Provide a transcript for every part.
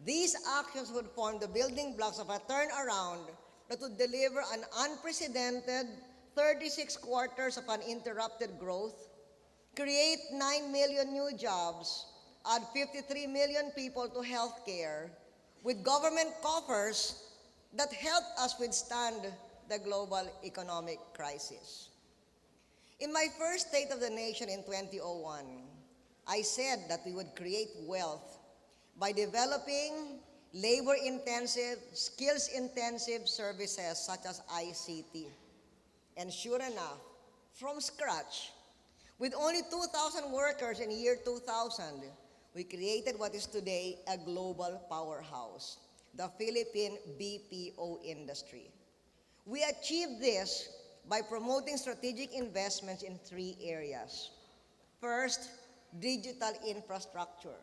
These actions would form the building blocks of a turnaround that would deliver an unprecedented 36 quarters of uninterrupted growth, create 9 million new jobs, add 53 million people to healthcare, with government coffers that helped us withstand the global economic crisis. In my first State of the Nation in 2001, I said that we would create wealth by developing labor-intensive, skills-intensive services such as ICT. And sure enough, from scratch, with only 2,000 workers in the year 2000, we created what is today a global powerhouse, the Philippine BPO industry. We achieved this by promoting strategic investments in three areas. First, digital infrastructure.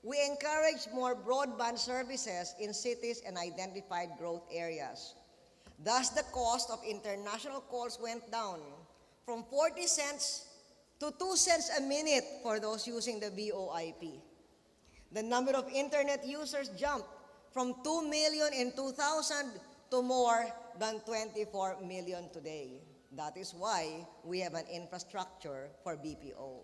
We encourage more broadband services in cities and identified growth areas. Thus, the cost of international calls went down from 40 cents to 2 cents a minute for those using the VoIP. The number of internet users jumped from 2 million in 2000 to more than 24 million today. That is why we have an infrastructure for BPO.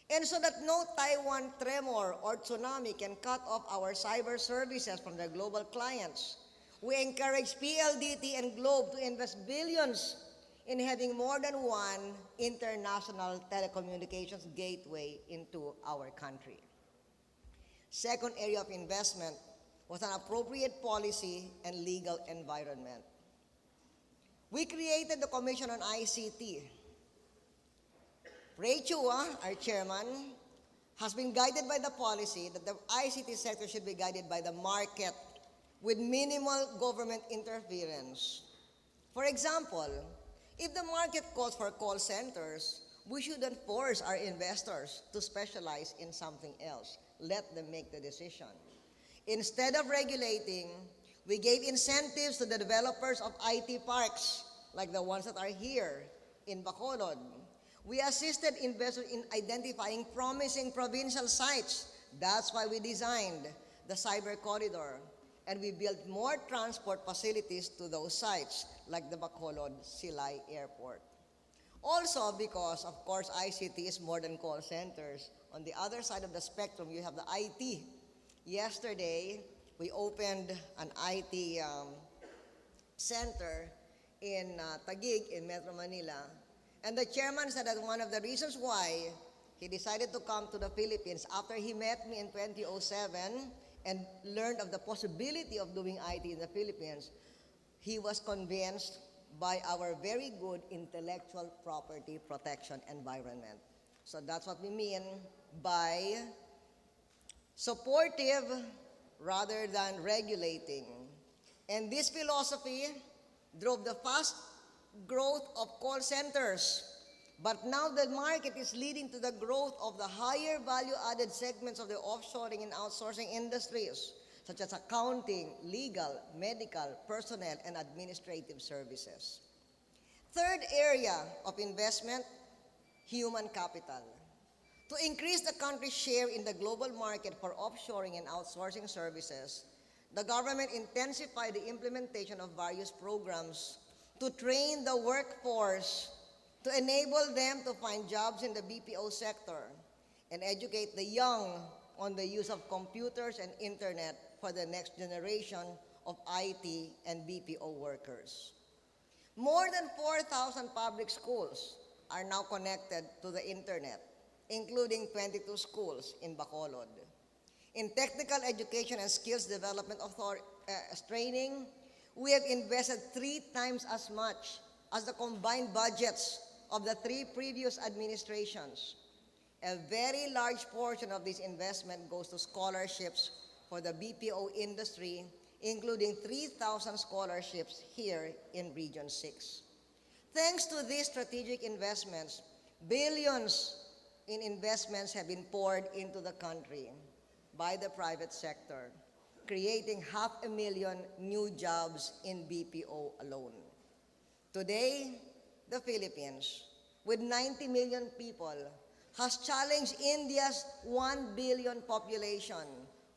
And so that no Taiwan tremor or tsunami can cut off our cyber services from their global clients, we encourage PLDT and Globe to invest billions in having more than one international telecommunications gateway into our country. Second area of investment was an appropriate policy and legal environment. We created the Commission on ICT. Ray Chua, our chairman, has been guided by the policy that the ICT sector should be guided by the market with minimal government interference. For example, if the market calls for call centers, we shouldn't force our investors to specialize in something else. Let them make the decision. Instead of regulating, we gave incentives to the developers of IT parks, like the ones that are here in Bacolod. We assisted investors in identifying promising provincial sites. That's why we designed the cyber corridor. And we built more transport facilities to those sites, like the Bacolod Silay Airport. Also because, of course, ICT is more than call centers. On the other side of the spectrum, you have the IT. Yesterday, we opened an IT center in Taguig in Metro Manila. And the chairman said that one of the reasons why he decided to come to the Philippines after he met me in 2007 and learned of the possibility of doing IT in the Philippines, he was convinced by our very good intellectual property protection environment. So that's what we mean by supportive rather than regulating. And this philosophy drove the fast growth of call centers. But now the market is leading to the growth of the higher value-added segments of the offshoring and outsourcing industries, such as accounting, legal, medical, personnel, and administrative services. Third area of investment, human capital. To increase the country's share in the global market for offshoring and outsourcing services, the government intensified the implementation of various programs to train the workforce, to enable them to find jobs in the BPO sector, and educate the young on the use of computers and internet for the next generation of IT and BPO workers. More than 4,000 public schools are now connected to the internet, including 22 schools in Bacolod. In technical education and skills development training, we have invested 3 times as much as the combined budgets of the 3 previous administrations. A very large portion of this investment goes to scholarships for the BPO industry, including 3,000 scholarships here in Region 6. Thanks to these strategic investments, billions in investments have been poured into the country by the private sector, creating 500,000 new jobs in BPO alone. Today, the Philippines, with 90 million people, has challenged India's 1 billion population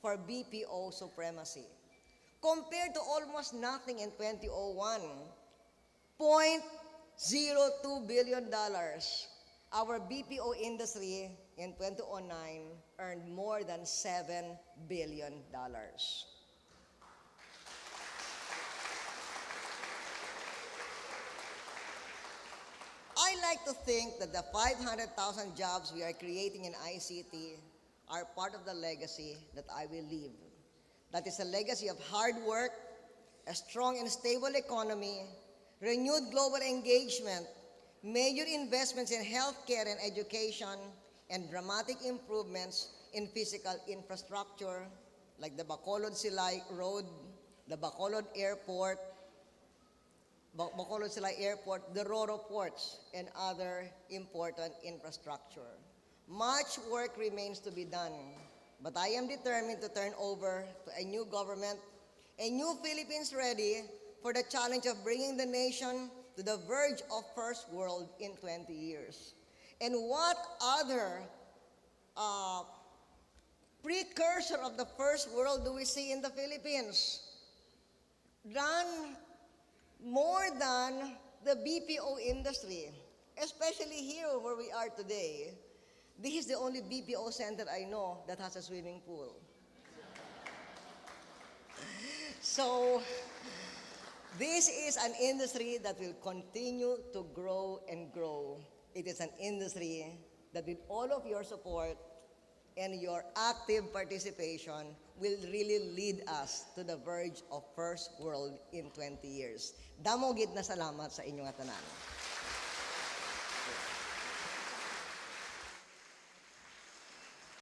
for BPO supremacy. Compared to almost nothing in 2001, $0.02 billion, our BPO industry in 2009 earned more than $7 billion. I like to think that the 500,000 jobs we are creating in ICT are part of the legacy that I will leave. That is a legacy of hard work, a strong and stable economy, renewed global engagement, major investments in healthcare and education, and dramatic improvements in physical infrastructure like the Bacolod-Silay Road, the Bacolod Airport, Bacolod-Silay Airport, the Roro ports, and other important infrastructure. Much work remains to be done, but I am determined to turn over to a new government, a new Philippines ready for the challenge of bringing the nation to the verge of first world in 20 years. And what other precursor of the first world do we see in the Philippines? Done more than the BPO industry, especially here where we are today. This is the only BPO center I know that has a swimming pool. So, this is an industry that will continue to grow and grow. It is an industry that with all of your support and your active participation will really lead us to the verge of first world in 20 years. Damo gid na salamat sa inyong tanan.